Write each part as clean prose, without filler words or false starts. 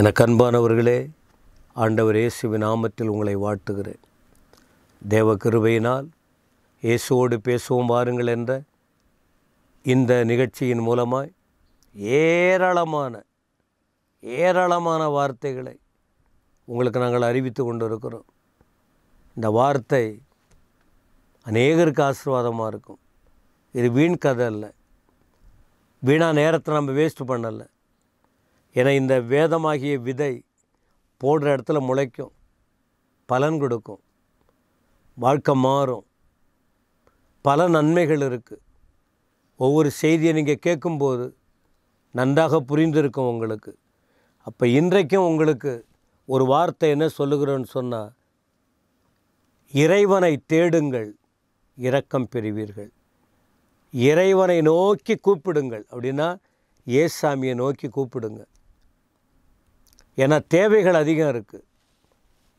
எனக்கு அன்பானவர்களே, ஆண்டவர் இயேசுவின் நாமத்தில் உங்களை வாழ்த்துகிறேன். தேவ கிருபையினால் இயேசுவோடு பேசுவோம் வாருங்கள் என்ற இந்த நிகழ்ச்சியின் மூலமாய் ஏராளமான வார்த்தைகளை உங்களுக்கு நாங்கள் அறிவித்து கொண்டிருக்கிறோம். இந்த வார்த்தை அநேகருக்கு ஆசீர்வாதமாக இருக்கும். இது வீண் கதை இல்லை, வீணாக நேரத்தை நம்ம வேஸ்ட் பண்ணலை. ஏன்னா இந்த வேதமாகிய விதை போடுற இடத்துல முளைக்கும், பலன் கொடுக்கும், வாழ்க்கை மாறும், பல நன்மைகள் இருக்குது. ஒவ்வொரு செய்தியை நீங்கள் கேட்கும்போது நன்றாக புரிந்திருக்கும் உங்களுக்கு. அப்போ இன்றைக்கும் உங்களுக்கு ஒரு வார்த்தை என்ன சொல்லுகிறோன்னு சொன்னால், இறைவனை தேடுங்கள், இரக்கம் பெறுவீர்கள். இறைவனை நோக்கி கூப்பிடுங்கள். அப்படின்னா ஏசாமியை நோக்கி கூப்பிடுங்க. ஏன்னா தேவைகள் அதிகம் இருக்குது,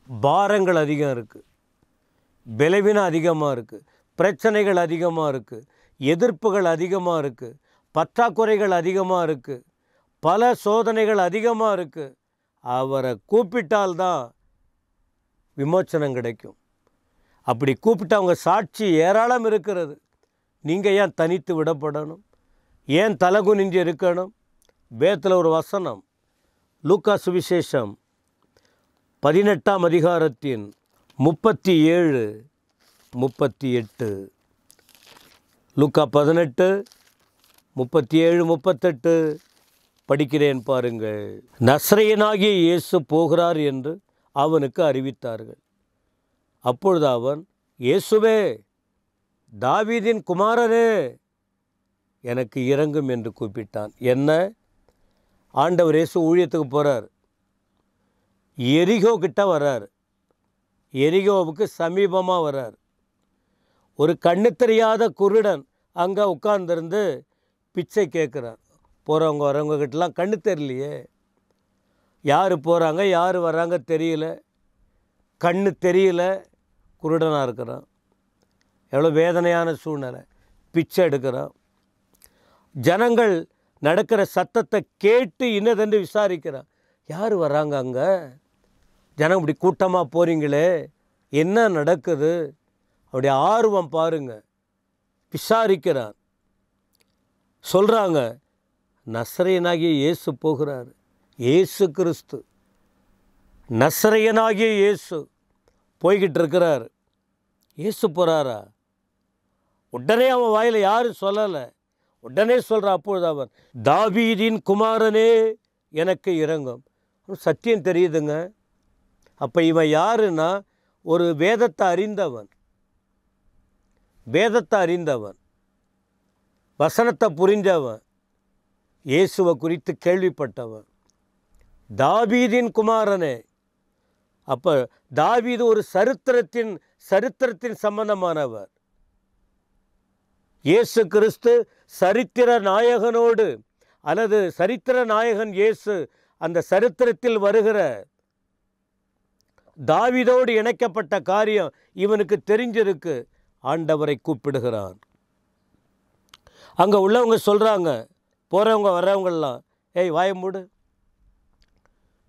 பாரங்கள் அதிகம் இருக்குது, பலவீனம் அதிகமாக இருக்குது, பிரச்சனைகள் அதிகமாக இருக்குது, எதிர்ப்புகள் அதிகமாக இருக்குது, பற்றாக்குறைகள் அதிகமாக இருக்குது, பல சோதனைகள் அதிகமாக இருக்குது. அவரை கூப்பிட்டால்தான் விமோச்சனம் கிடைக்கும். அப்படி கூப்பிட்டு அவங்க சாட்சி ஏராளம் இருக்கிறது. நீங்கள் ஏன் தனித்து விடப்படணும்? ஏன் தலகுனிஞ்சு இருக்கணும்? வேதத்தில் ஒரு வசனம், லூக்கா சுவிசேஷம் 18ஆம் அதிகாரத்தின் 37, 38. லூக்கா 18, 37, 38 படிக்கிறேன் பாருங்கள். நசரேயனாகிய இயேசு போகிறார் என்று அவனுக்கு அறிவித்தார்கள். அப்பொழுது அவன், இயேசுவே, தாவீதின் குமாரனே, எனக்கு இரங்கும் என்று கூப்பிட்டான். என்ன? ஆண்டவர் இயேசு ஊழியத்துக்கு போகிறார். எரிகோ கிட்ட வர்றார். எரிகோவுக்கு சமீபமாக வர்றார். ஒரு கண்ணு தெரியாத குருடன் அங்கே உட்கார்ந்துருந்து பிச்சை கேட்குறார். போகிறவங்க வரவங்க கிட்டலாம் கண்ணு தெரியலையே, யார் போகிறாங்க யார் வர்றாங்க தெரியல, கண்ணு தெரியல, குருடனாக இருக்கிறான். எவ்வளோ வேதனையான சூழ்நிலை. பிச்சை எடுக்கிறான். ஜனங்கள் நடக்கிற சத்தத்தை கேட்டு இன்னதென்று விசாரிக்கிறான். யார் வராங்க அங்கே? ஜனம் இப்படி கூட்டமாக போகிறீங்களே, என்ன நடக்குது? அப்படி ஆர்வம் பாருங்க. விசாரிக்கிறான். சொல்கிறாங்க, நசரேயனாகிய இயேசு போகிறார். இயேசு கிறிஸ்து, நசரேயனாகிய இயேசு போய்கிட்டு இருக்கிறார். இயேசு போகிறாரா? உடனே அவன் வாயில் யாரும் சொல்லலை. உடனே சொல்கிறான். அப்பொழுது அவன், தாவீதின் குமாரனே, எனக்கு இரங்கும். சத்தியம் தெரியுதுங்க. அப்போ இவன் யாருன்னா, ஒரு வேதத்தை அறிந்தவன், வசனத்தை புரிஞ்சவன், இயேசுவை குறித்து கேள்விப்பட்டவன். தாவீதின் குமாரனே. அப்போ தாவீது ஒரு சரித்திரத்தின் சம்பந்தமானவர். இயேசு கிறிஸ்து சரித்திர நாயகனோடு, அல்லது சரித்திர நாயகன் இயேசு அந்த சரித்திரத்தில் வருகிற தாவீதோடு இணைக்கப்பட்ட காரியம் இவனுக்கு தெரிஞ்சிருக்கு. ஆண்டவரை கூப்பிடுகிறான். அங்கே உள்ளவங்க சொல்கிறாங்க, போகிறவங்க வர்றவங்கெல்லாம், ஏய் வாய மூடு,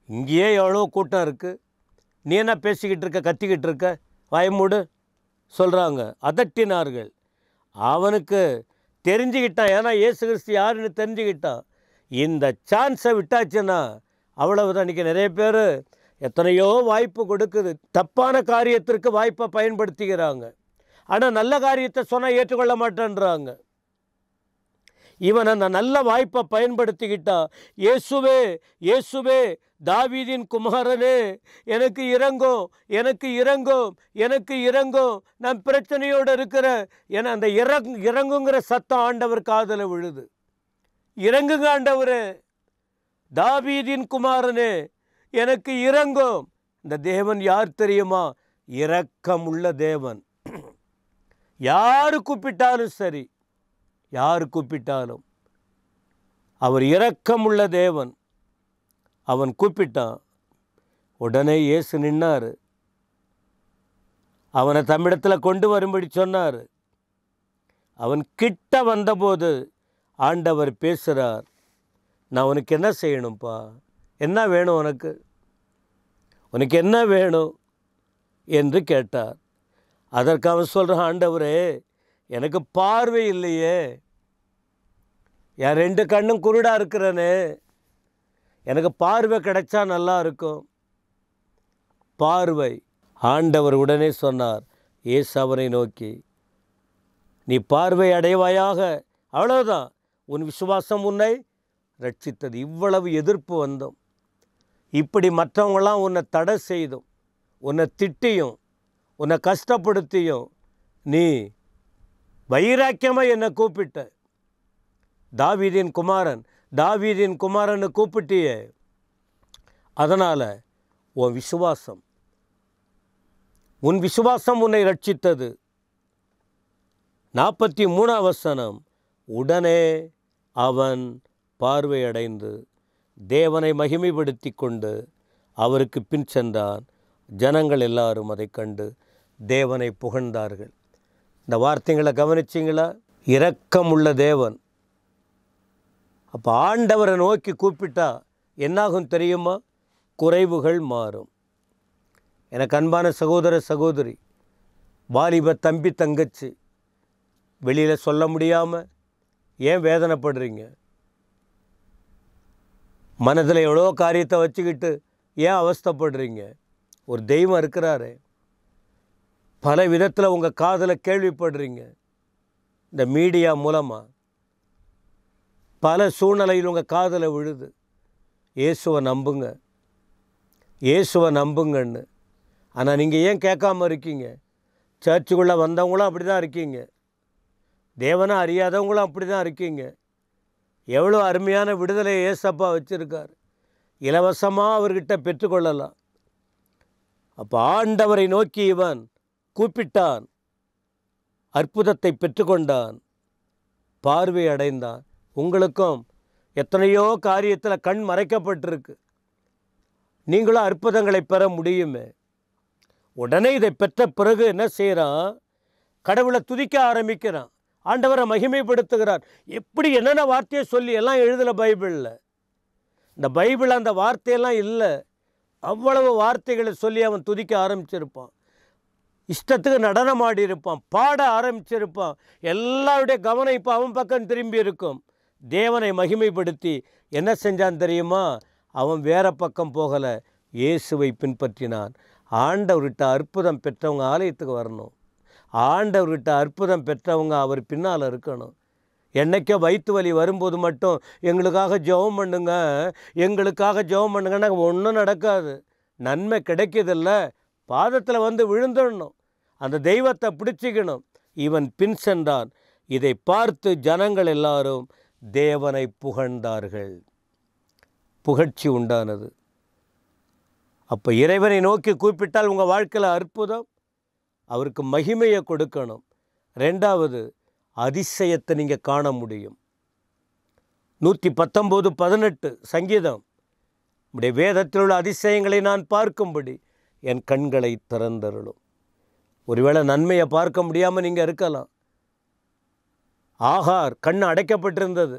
இங்கேயே எவ்வளோ கூட்டம் இருக்குது, நீ என்ன பேசிக்கிட்டு இருக்க, கத்திக்கிட்டு இருக்க, வாய மூடு சொல்கிறாங்க. அதட்டினார்கள். அவனுக்கு தெரிஞ்சுக்கிட்டான். ஏன்னா இயேசு கிறிஸ்து யாருன்னு தெரிஞ்சுக்கிட்டான். இந்த சான்ஸை விட்டாச்சுன்னா அவ்வளவுதான். இன்றைக்கி நிறைய பேர் எத்தனையோ வாய்ப்பு கொடுக்குது, தப்பான காரியத்திற்கு வாய்ப்பை பயன்படுத்திக்கிறாங்க. ஆனால் நல்ல காரியத்தை சொன்னால் ஏற்றுக்கொள்ள மாட்டேன்றாங்க. இவன் அந்த நல்ல வாய்ப்பை பயன்படுத்திக்கிட்டா, இயேசுவே, இயேசுவே, தாவீதின் குமாரனே, எனக்கு இரங்கும், எனக்கு இரங்கும், எனக்கு இரங்கும், நான் பிரச்சனையோடு இருக்கிற. ஏன்னா அந்த இறங்குங்கிற சத்தம் ஆண்டவர் காதில் விழுது. இறங்குங்க ஆண்டவரே, தாவீதின் குமாரனே, எனக்கு இரங்கும். இந்த தேவன் யார் தெரியுமா? இரக்கமுள்ள தேவன். யார் கூப்பிட்டாலும் சரி, யார் கூப்பிட்டாலும் அவர் இரக்கமுள்ள தேவன். அவன் கூப்பிட்டான். உடனே இயேசு நின்னார். அவனை தம்மிடத்தில் கொண்டு வரும்படி சொன்னார். அவன் கிட்ட வந்தபோது ஆண்டவர் பேசுகிறார். நான் உனக்கு என்ன செய்யணும்ப்பா? என்ன வேணும் உனக்கு, உனக்கு என்ன வேணும் என்று கேட்டார். அதற்கு அவன் சொல்கிறான், ஆண்டவரே எனக்கு பார்வை இல்லையே, என் 2 கண்ணும் குருடாக இருக்கிறனே, எனக்கு பார்வை கிடைச்சா நல்லா இருக்கும். பார்வை. ஆண்டவர் உடனே சொன்னார் இயேசு அவனை நோக்கி, நீ பார்வை அடைவாயாக, அவ்வளவுதான், உன் விசுவாசம் உன்னை ரட்சித்தது. இவ்வளவு எதிர்ப்பு வந்தோம். இப்படி மற்றவங்களாம் உன்னை தடை செய்தும் உன்னை திட்டியும் உன்னை கஷ்டப்படுத்தியும் நீ வைராக்கியமாக என்னை கூப்பிட்ட. தாவீதின் குமாரன்னு கூப்பிட்டியே, அதனால் உன் விசுவாசம் உன்னை ரட்சித்தது. 43 வசனம். உடனே அவன் பார்வையடைந்து தேவனை மகிமைப்படுத்தி கொண்டு அவருக்கு பின் சென்றான். ஜனங்கள் எல்லாரும் அதை கண்டு தேவனை புகழ்ந்தார்கள். இந்த வார்த்தைகளை கவனிச்சிங்களா? இரக்கமுள்ள தேவன். அப்போ ஆண்டவரை நோக்கி கூப்பிட்டா என்னாகும் தெரியுமா? குறைவுகள் மாறும். எனக்கு அன்பான சகோதர சகோதரி, வாலிப தம்பி தங்கச்சி, வெளியில் சொல்ல முடியாமல் ஏன் வேதனைப்படுறீங்க? மனதில் எவ்வளோ காரியத்தை வச்சுக்கிட்டு ஏன் அவஸ்தைப்படுறீங்க? ஒரு தெய்வம் இருக்கிறாரு. பல விதத்தில் உங்கள் காதில் கேள்விப்படுறீங்க. இந்த மீடியா மூலமாக பல சூழ்நிலையில் உங்கள் காதில் விழுது. இயேசுவை நம்புங்க, இயேசுவை நம்புங்கன்னு. ஆனால் நீங்கள் ஏன் கேட்காம இருக்கீங்க? சர்ச்சுக்குள்ளே வந்தவங்களும் அப்படி தான் இருக்கீங்க, தேவனை அறியாதவங்களும் அப்படி தான் இருக்கீங்க. எவ்வளோ அருமையான விடுதலை ஏசப்பா வச்சுருக்கார். இலவசமாக அவர்கிட்ட பெற்றுக்கொள்ளலாம். அப்போ ஆண்டவரை நோக்கி இவன் கூப்பிட்டான், அற்புதத்தை பெற்றுக்கொண்டான், பார்வை அடைந்தான். உங்களுக்கும் எத்தனையோ காரியத்தில் கண் மறைக்கப்பட்டிருக்கு. நீங்களும் அற்புதங்களை பெற முடியுமே. உடனே இதை பெற்ற பிறகு என்ன செய்கிறான்? கடவுளை துதிக்க ஆரம்பிக்கிறான், ஆண்டவரை மகிமைப்படுத்துகிறார். எப்படி என்னென்ன வார்த்தையை சொல்லி எல்லாம் எழுதலை பைபிளில். இந்த பைபிள் அந்த வார்த்தையெல்லாம் இல்லை. அவ்வளவு வார்த்தைகளை சொல்லி அவன் துதிக்க ஆரம்பிச்சிருப்பான். இஷ்டத்துக்கு நடனம் ஆடி இருப்பான், பாட ஆரம்பிச்சிருப்பான். எல்லாருடைய கவனம் இப்போ அவன் பக்கம் திரும்பி இருக்கும். தேவனை மகிமைப்படுத்தி என்ன செஞ்சான் தெரியுமா? அவன் வேற பக்கம் போகலை, இயேசுவை பின்பற்றினான். ஆண்டவர்கிட்ட அற்புதம் பெற்றவங்க ஆலயத்துக்கு வரணும். ஆண்டவர்கிட்ட அற்புதம் பெற்றவங்க அவர் பின்னால் இருக்கணும். என்னைக்கோ வயிற்று வலி வரும்போது மட்டும் எங்களுக்காக ஜெபம் பண்ணுங்க, எங்களுக்காக ஜெபம் பண்ணுங்கன்னா ஒன்றும் நடக்காது. நன்மை கிடைக்கிதில்ல. பாதத்தில் வந்து விழுந்துடணும், அந்த தெய்வத்தை பிடிச்சிக்கணும். இவன் பின் சென்றான். இதை பார்த்து ஜனங்கள் எல்லாரும் தேவனை புகழ்ந்தார்கள். புகழ்ச்சி உண்டானது. அப்போ இறைவனை நோக்கி கூப்பிட்டால் உங்கள் வாழ்க்கையில் அற்புதம், அவருக்கு மகிமையை கொடுக்கணும். 2வது, அதிசயத்தை நீங்கள் காண முடியும். 119:18 சங்கீதம். உடைய வேதத்தில் உள்ள அதிசயங்களை நான் பார்க்கும்படி என் கண்களை திறந்தருளும். ஒருவேளை நன்மையை பார்க்க முடியாமல் நீங்கள் இருக்கலாம். ஆகார் கண் அடைக்கப்பட்டிருந்தது,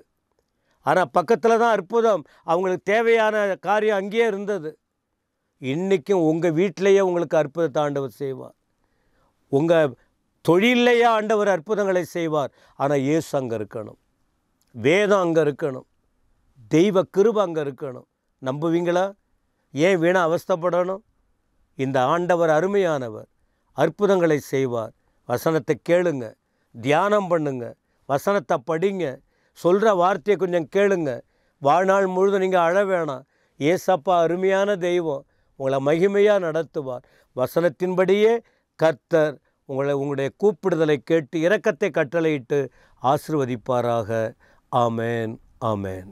ஆனால் பக்கத்தில் தான் அற்புதம், அவங்களுக்கு தேவையான காரியம் அங்கேயே இருந்தது. இன்றைக்கும் உங்கள் வீட்டிலேயே உங்களுக்கு அற்புதத்தை ஆண்டவர் செய்வார். உங்கள் தொழிலையே ஆண்டவர் அற்புதங்களை செய்வார். ஆனால் இயேசு அங்கே இருக்கணும், வேதம் அங்கே இருக்கணும், தெய்வ கிருபை அங்கே இருக்கணும். நம்புவீங்களா? ஏன் வீணா அவஸ்தைப்படணும்? இந்த ஆண்டவர் அருமையானவர், அற்புதங்களை செய்வார். வசனத்தை கேளுங்க, தியானம் பண்ணுங்க, வசனத்தை படிங்க, சொல்கிற வார்த்தையை கொஞ்சம் கேளுங்க. வாழ்நாள் முழுதும் நீங்கள் அழ வேணாம். ஏசப்பா அருமையான தெய்வம், உங்களை மகிமையாக நடத்துவார். வசனத்தின்படியே கர்த்தர் உங்களுடைய கூப்பிடுதலை கேட்டு இரக்கத்தை கட்டளையிட்டு ஆசீர்வதிப்பாராக. ஆமேன், ஆமேன்.